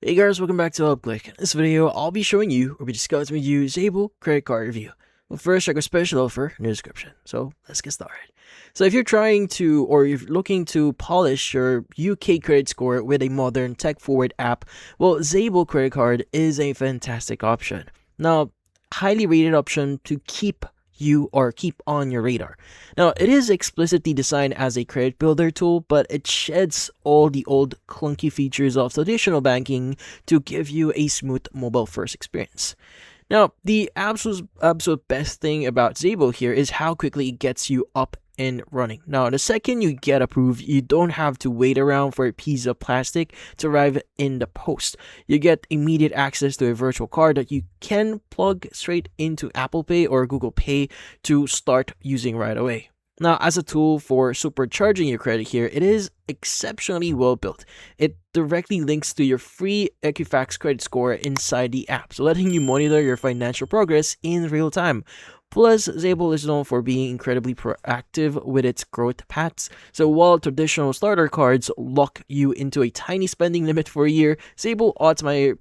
Hey guys, welcome back to HelpClick. In this video, I'll be showing you or be discussing with you Zable credit card review. Well, first, check a special offer in the description. So let's get started. So if you're trying to or you're looking to polish your UK credit score with a modern tech-forward app, well, Zable credit card is a fantastic option. Now, highly rated option to keep on your radar. Now, it is explicitly designed as a credit builder tool, but it sheds all the old clunky features of traditional banking to give you a smooth mobile first experience. Now, the absolute best thing about Zable here is how quickly it gets you up and running. Now, the second you get approved, you don't have to wait around for a piece of plastic to arrive in the post. You get immediate access to a virtual card that you can plug straight into Apple Pay or Google Pay to start using right away. Now, as a tool for supercharging your credit here, it is exceptionally well built. It directly links to your free Equifax credit score inside the app, so letting you monitor your financial progress in real time. Plus, Zable is known for being incredibly proactive with its growth paths. So while traditional starter cards lock you into a tiny spending limit for a year, Zable automatically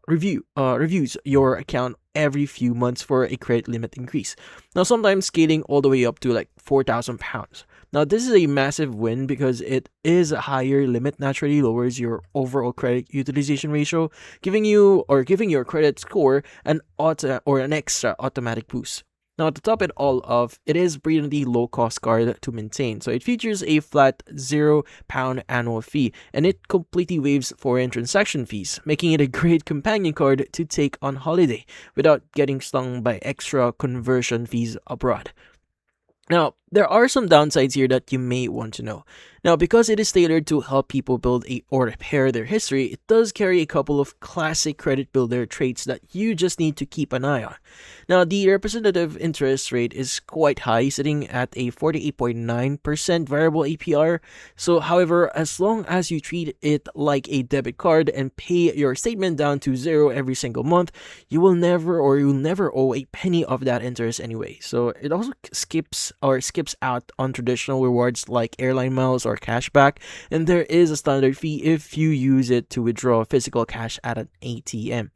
reviews your account every few months for a credit limit increase. Now, sometimes scaling all the way up to like £4,000. Now, this is a massive win because it is a higher limit naturally lowers your overall credit utilization ratio, giving your credit score an extra automatic boost. Now, to top it all off, it is brilliantly low-cost card to maintain. So it features a flat £0 annual fee, and it completely waives foreign transaction fees, making it a great companion card to take on holiday without getting stung by extra conversion fees abroad. Now, there are some downsides here that you may want to know. Now, because it is tailored to help people build or repair their history, it does carry a couple of classic credit builder traits that you just need to keep an eye on. Now, the representative interest rate is quite high, sitting at a 48.9% variable APR. So, however, as long as you treat it like a debit card and pay your statement down to zero every single month, you'll never owe a penny of that interest anyway. So, it also skips out on traditional rewards like airline miles or cashback, and there is a standard fee if you use it to withdraw physical cash at an ATM.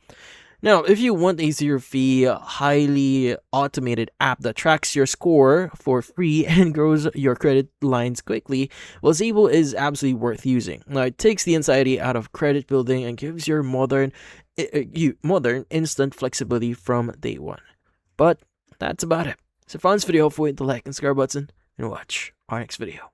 Now, if you want a zero-fee, highly automated app that tracks your score for free and grows your credit lines quickly, well, Zable is absolutely worth using. Now, it takes the anxiety out of credit building and gives your modern instant flexibility from day one. But that's about it. So if you found this video helpful, hit the like and subscribe button and watch our next video.